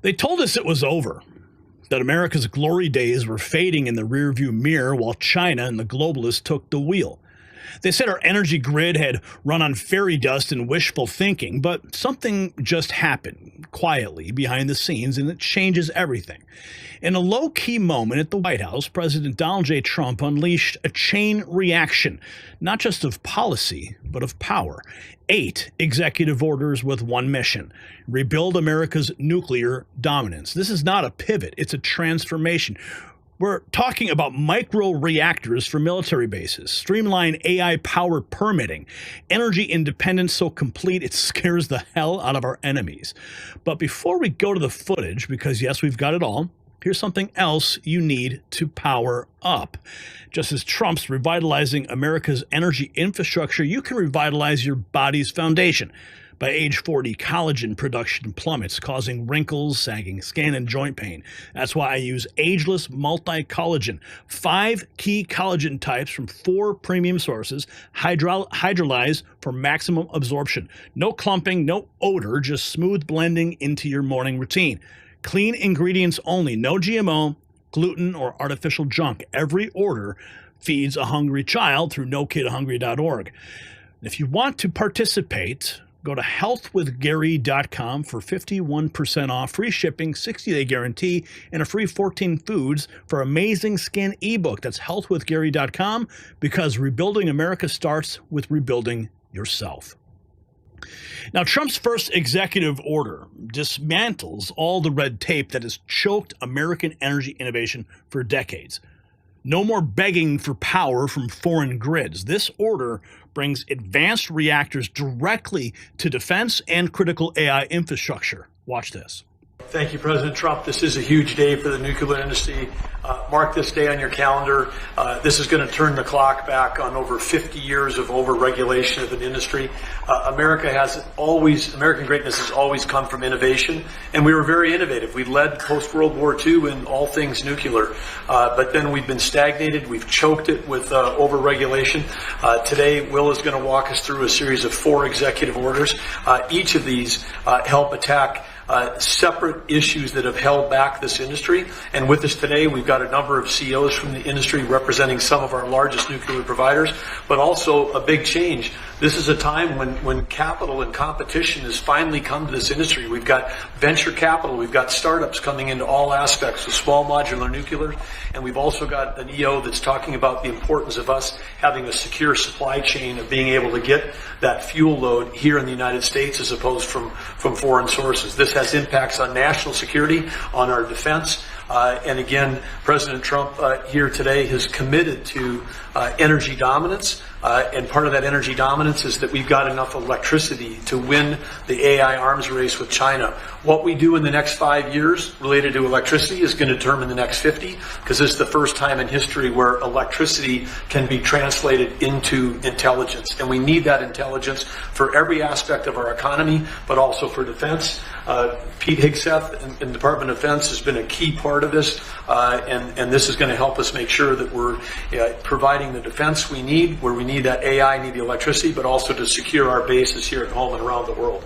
They told us it was over, that America's glory days were fading in the rearview mirror while China and the globalists took the wheel. They said our energy grid had run on fairy dust and wishful thinking, but something just happened quietly behind the scenes, and it changes everything. In a low-key moment at the White House, President Donald J. Trump unleashed a chain reaction, not just of policy, but of power. 8 executive orders with one mission: rebuild America's nuclear dominance. This is not a pivot, it's a transformation. We're talking about micro reactors for military bases, streamline AI-powered permitting, energy independence so complete it scares the hell out of our enemies. But before we go to the footage, because yes, we've got it all, here's something else you need to power up. Just as Trump's revitalizing America's energy infrastructure, you can revitalize your body's foundation. By age 40, collagen production plummets, causing wrinkles, sagging skin, and joint pain. That's why I use Ageless Multi-Collagen. 5 key collagen types from 4 premium sources, hydrolyzed for maximum absorption. No clumping, no odor, just smooth blending into your morning routine. Clean ingredients only, no GMO, gluten, or artificial junk. Every order feeds a hungry child through NoKidHungry.org. If you want to participate, go to healthwithgary.com for 51% off, free shipping, 60-day guarantee, and a free 14 foods for amazing skin ebook. That's healthwithgary.com, because rebuilding America starts with rebuilding yourself. Now, Trump's first executive order dismantles all the red tape that has choked American energy innovation for decades. No more begging for power from foreign grids. This order brings advanced reactors directly to defense and critical AI infrastructure. Watch this. Thank you, President Trump. This is a huge day for the nuclear industry. Mark this day on your calendar. This is going to turn the clock back on over 50 years of over-regulation of an industry. American greatness has always come from innovation, and we were very innovative. We led post-World War II in all things nuclear, but then we've been stagnated. We've choked it with over-regulation. Today, Will is going to walk us through a series of 4 executive orders. Each of these help attack separate issues that have held back this industry. And with us today, we've got a number of CEOs from the industry representing some of our largest nuclear providers, but also a big change. This is a time when capital and competition has finally come to this industry. We've got venture capital, we've got startups coming into all aspects of small modular nuclear, and we've also got an EO that's talking about the importance of us having a secure supply chain of being able to get that fuel load here in the United States as opposed from foreign sources. This has impacts on national security, on our defense, and again, President Trump here today has committed to energy dominance, and part of that energy dominance is that we've got enough electricity to win the AI arms race with China. What we do in the next 5 years related to electricity is going to determine the next 50, because this is the first time in history where electricity can be translated into intelligence, and we need that intelligence for every aspect of our economy, but also for defense. Pete Hegseth in the Department of Defense has been a key part of this, and this is going to help us make sure that we're providing the defense we need, where we need that AI, need the electricity, but also to secure our bases here at home and around the world.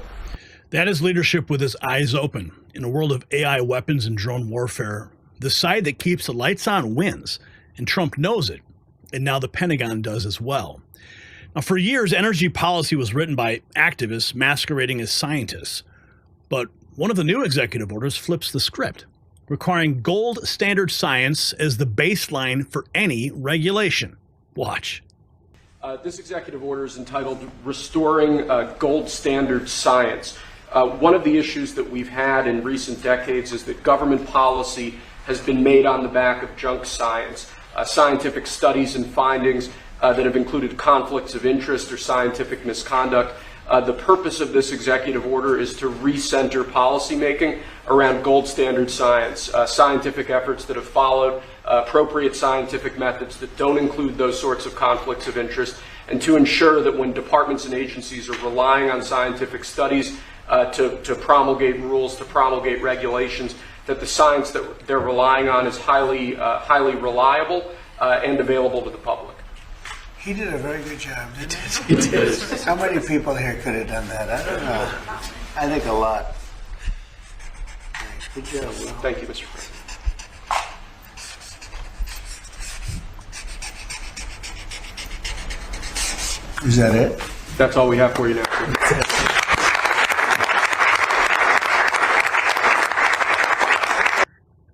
That is leadership with his eyes open. In a world of AI weapons and drone warfare, the side that keeps the lights on wins, and Trump knows it, and now the Pentagon does as well. Now, for years, energy policy was written by activists masquerading as scientists. But one of the new executive orders flips the script, requiring gold standard science as the baseline for any regulation. Watch. This executive order is entitled Restoring Gold Standard Science. One of the issues that we've had in recent decades is that government policy has been made on the back of junk science, scientific studies and findings that have included conflicts of interest or scientific misconduct. The purpose of this executive order is to recenter policymaking around gold standard science, scientific efforts that have followed appropriate scientific methods that don't include those sorts of conflicts of interest, and to ensure that when departments and agencies are relying on scientific studies to promulgate rules, to promulgate regulations, that the science that they're relying on is highly reliable and available to the public. He did a very good job, didn't he? He did. How many people here could have done that? I don't know. I think a lot. Good job, Will. Thank you, Mr. President. Is that it? That's all we have for you now.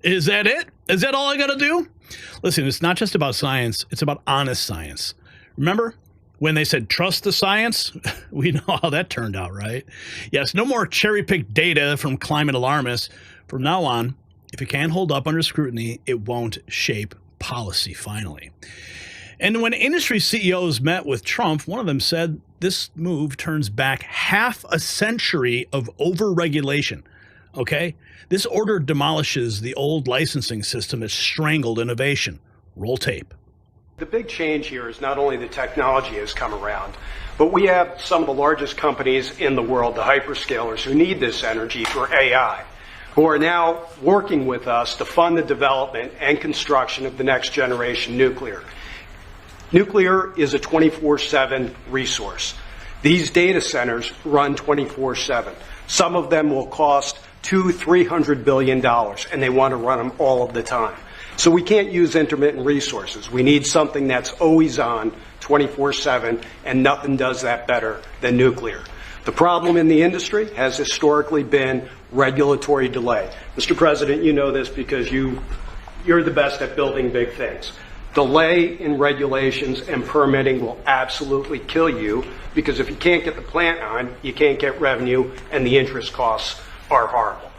Is that it? Is that all I got to do? Listen, it's not just about science. It's about honest science. Remember when they said trust the science? We know how that turned out, right? Yes, no more cherry-picked data from climate alarmists. From now on, if it can't hold up under scrutiny, it won't shape policy, finally. And when industry CEOs met with Trump, one of them said this move turns back half a century of over-regulation. Okay? This order demolishes the old licensing system that strangled innovation. Roll tape. The big change here is not only the technology has come around, but we have some of the largest companies in the world, the hyperscalers, who need this energy for AI, who are now working with us to fund the development and construction of the next generation nuclear. Nuclear is a 24/7 resource. These data centers run 24/7. Some of them will cost $200–300 billion, and they want to run them all of the time. So we can't use intermittent resources. We need something that's always on, 24/7, and nothing does that better than nuclear. The problem in the industry has historically been regulatory delay. Mr. President, you know this because you're the best at building big things. Delay in regulations and permitting will absolutely kill you, because if you can't get the plant on, you can't get revenue, and the interest costs are horrible.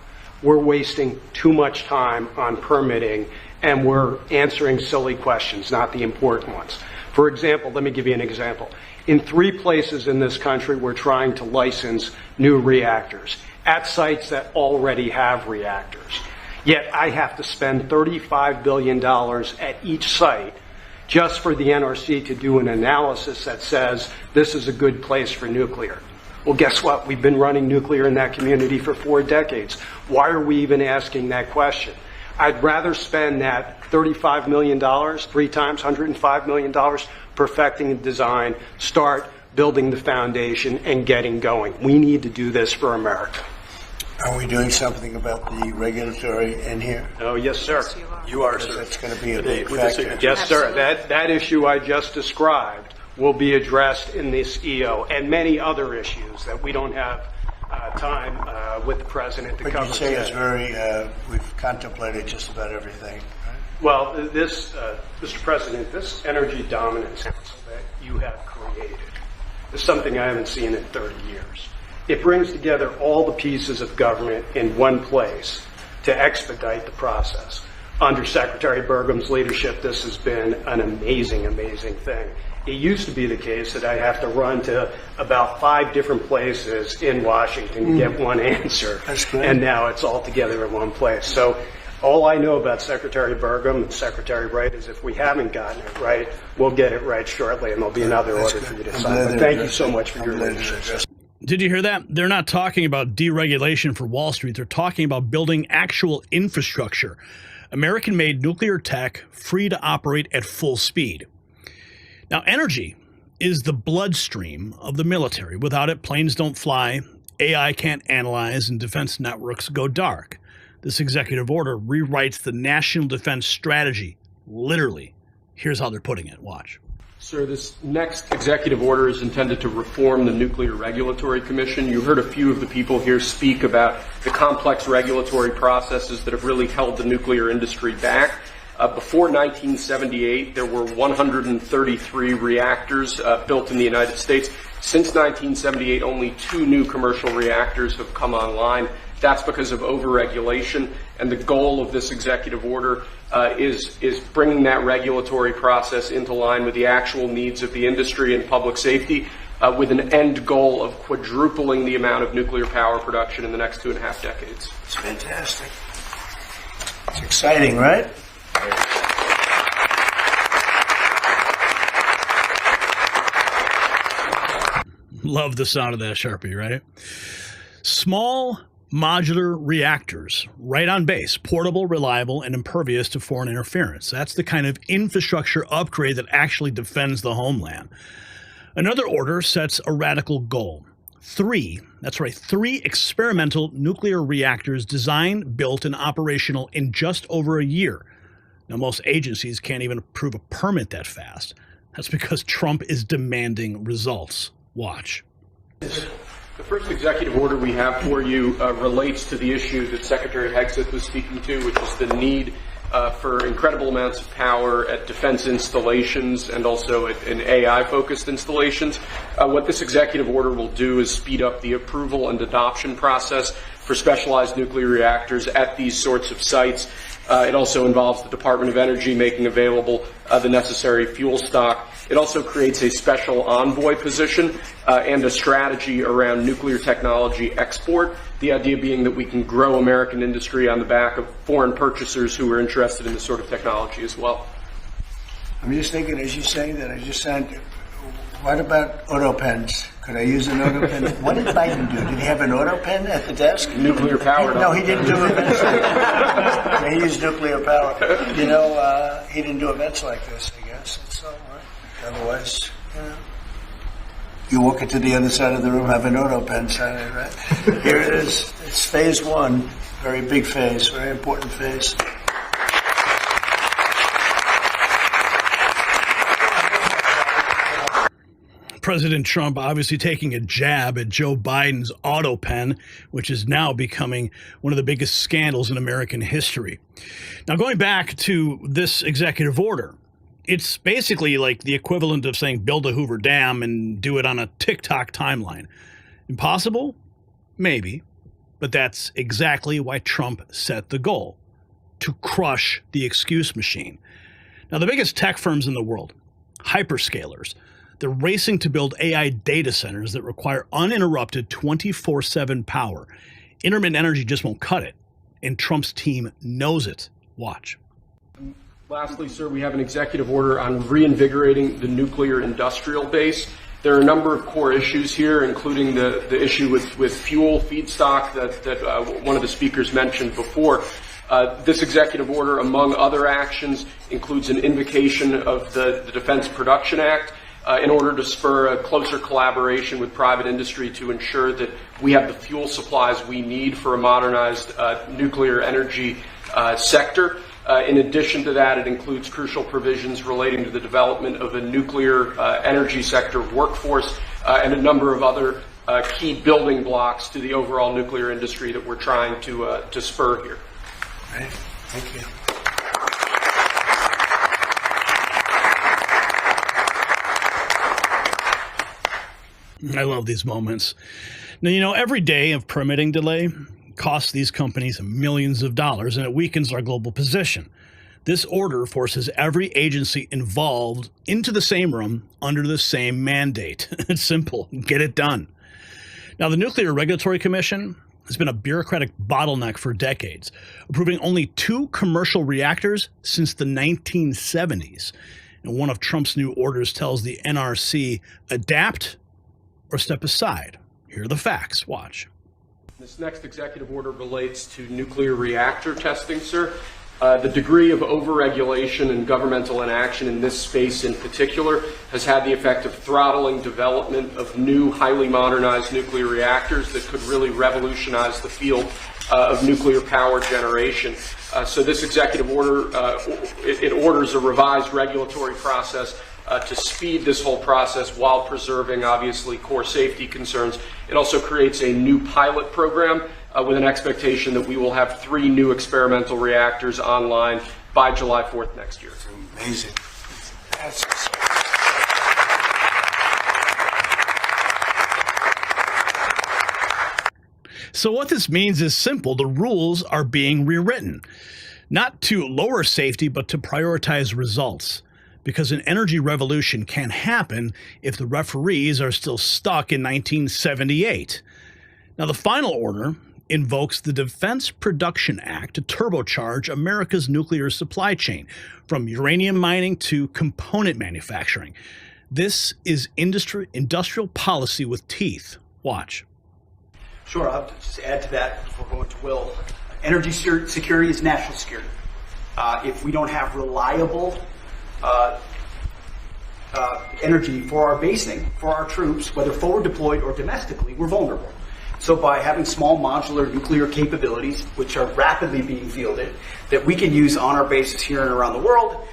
We're wasting too much time on permitting, and we're answering silly questions, not the important ones. For example, let me give you an example. In 3 places in this country, we're trying to license new reactors at sites that already have reactors. Yet I have to spend $35 billion at each site just for the NRC to do an analysis that says this is a good place for nuclear. Well, guess what? We've been running nuclear in that community for 4 decades. Why are we even asking that question? I'd rather spend that $35 million, 3 times $105 million, perfecting the design, start building the foundation, and getting going. We need to do this for America. Are we doing something about the regulatory in here? Oh, yes, sir. You are, sir. That's going to be a big factor. Yes, sir. That issue I just described will be addressed in this EO, and many other issues that we don't have time with the President to But cover you say it's today. very, we've contemplated just about everything, right? Well, this, Mr. President, this energy dominance council that you have created is something I haven't seen in 30 years. It brings together all the pieces of government in one place to expedite the process. Under Secretary Burgum's leadership, this has been an amazing, amazing thing. It used to be the case that I'd have to run to about 5 different places in Washington to get one answer. That's great. And now it's all together in one place. So all I know about Secretary Burgum and Secretary Wright is if we haven't gotten it right, we'll get it right shortly, and there'll be another That's order good. for you to I'm sign. glad But they're thank you addressing so it. much for I'm your glad they're leadership. addressing Did you hear that? They're not talking about deregulation for Wall Street. They're talking about building actual infrastructure. American-made nuclear tech free to operate at full speed. Now, energy is the bloodstream of the military. Without it, planes don't fly, AI can't analyze, and defense networks go dark. This executive order rewrites the national defense strategy, literally. Here's how they're putting it. Watch. Sir, this next executive order is intended to reform the Nuclear Regulatory Commission. You heard a few of the people here speak about the complex regulatory processes that have really held the nuclear industry back. Before 1978, there were 133 reactors built in the United States. Since 1978, only 2 new commercial reactors have come online. That's because of overregulation, and the goal of this executive order is bringing that regulatory process into line with the actual needs of the industry and public safety, with an end goal of quadrupling the amount of nuclear power production in the next 2.5 decades. It's fantastic. It's exciting, right? Love the sound of that Sharpie, right? Small modular reactors, right on base, portable, reliable, and impervious to foreign interference. That's the kind of infrastructure upgrade that actually defends the homeland. Another order sets a radical goal. 3, That's right, 3 experimental nuclear reactors designed, built, and operational in just over a year. Now, most agencies can't even approve a permit that fast. That's because Trump is demanding results. Watch. The first executive order we have for you relates to the issue that Secretary Hegseth was speaking to, which is the need for incredible amounts of power at defense installations and also in AI-focused installations. What this executive order will do is speed up the approval and adoption process for specialized nuclear reactors at these sorts of sites. It also involves the Department of Energy making available the necessary fuel stock. It also creates a special envoy position and a strategy around nuclear technology export, the idea being that we can grow American industry on the back of foreign purchasers who are interested in this sort of technology as well. I'm just thinking, as you say that, I just said, what about auto pens? Could I use an auto pen? What did Biden do? Did he have an auto pen at the desk? Nuclear powered. No, he didn't do events like this. He used nuclear power. You know, he didn't do events like this, I guess. It's all right. Otherwise, you walk into the other side of the room, have an auto pen sign, right? Here it is. It's phase 1. Very big phase, very important phase. President Trump obviously taking a jab at Joe Biden's auto pen, which is now becoming one of the biggest scandals in American history. Now, going back to this executive order, it's basically like the equivalent of saying build a Hoover Dam and do it on a TikTok timeline. Impossible? Maybe. But that's exactly why Trump set the goal: to crush the excuse machine. Now, the biggest tech firms in the world, hyperscalers, they're racing to build AI data centers that require uninterrupted 24/7 power. Intermittent energy just won't cut it, and Trump's team knows it. Watch. Lastly, sir, we have an executive order on reinvigorating the nuclear industrial base. There are a number of core issues here, including the issue with fuel feedstock that one of the speakers mentioned before. This executive order, among other actions, includes an invocation of the Defense Production Act in order to spur a closer collaboration with private industry to ensure that we have the fuel supplies we need for a modernized nuclear energy sector. In addition to that, it includes crucial provisions relating to the development of a nuclear energy sector workforce and a number of other key building blocks to the overall nuclear industry that we're trying to spur here. Right. Thank you. I love these moments. Now, you know, every day of permitting delay costs these companies millions of dollars, and it weakens our global position. This order forces every agency involved into the same room under the same mandate. It's simple. Get it done. Now, the Nuclear Regulatory Commission has been a bureaucratic bottleneck for decades, approving only 2 commercial reactors since the 1970s. And one of Trump's new orders tells the NRC, adapt or step aside. Here are the facts. Watch. This next executive order relates to nuclear reactor testing, sir. The degree of overregulation and governmental inaction in this space in particular has had the effect of throttling development of new, highly modernized nuclear reactors that could really revolutionize the field of nuclear power generation. So this executive order, it orders a revised regulatory process to speed this whole process while preserving, obviously, core safety concerns. It also creates a new pilot program with an expectation that we will have 3 new experimental reactors online by July 4th next year. It's amazing. That's So what this means is simple. The rules are being rewritten, not to lower safety, but to prioritize results. Because an energy revolution can't happen if the referees are still stuck in 1978. Now, the final order invokes the Defense Production Act to turbocharge America's nuclear supply chain, from uranium mining to component manufacturing. This is industrial policy with teeth. Watch. Sure, I'll just add to that before going to Will. Energy security is national security. If we don't have reliable energy for our basing, for our troops, whether forward deployed or domestically, we're vulnerable. So by having small modular nuclear capabilities, which are rapidly being fielded, that we can use on our bases here and around the world,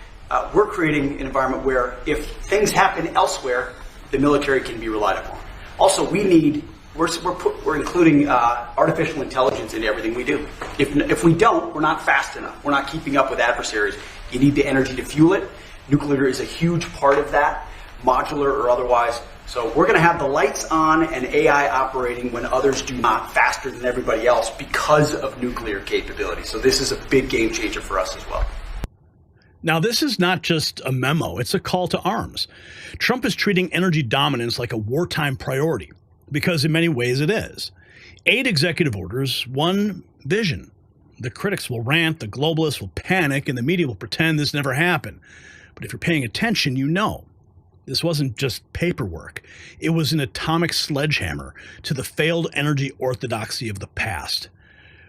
we're creating an environment where if things happen elsewhere, the military can be relied upon. Also, we're including artificial intelligence into everything we do. If we don't, we're not fast enough. We're not keeping up with adversaries. You need the energy to fuel it. Nuclear is a huge part of that, modular or otherwise. So we're going to have the lights on and AI operating when others do not, faster than everybody else because of nuclear capability. So this is a big game changer for us as well. Now, this is not just a memo, it's a call to arms. Trump is treating energy dominance like a wartime priority, because in many ways it is. 8 executive orders, 1 vision. The critics will rant, the globalists will panic, and the media will pretend this never happened. But if you're paying attention, you know. This wasn't just paperwork. It was an atomic sledgehammer to the failed energy orthodoxy of the past.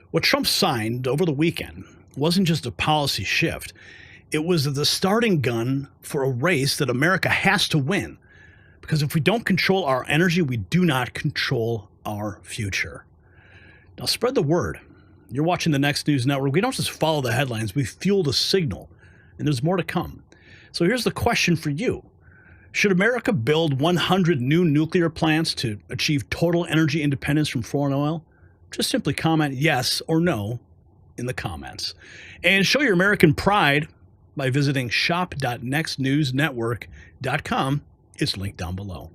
What Trump signed over the weekend wasn't just a policy shift. It was the starting gun for a race that America has to win. Because if we don't control our energy, we do not control our future. Now spread the word. You're watching the Next News Network. We don't just follow the headlines, we fuel the signal. And there's more to come. So here's the question for you. Should America build 100 new nuclear plants to achieve total energy independence from foreign oil? Just simply comment yes or no in the comments. And show your American pride by visiting shop.nextnewsnetwork.com. It's linked down below.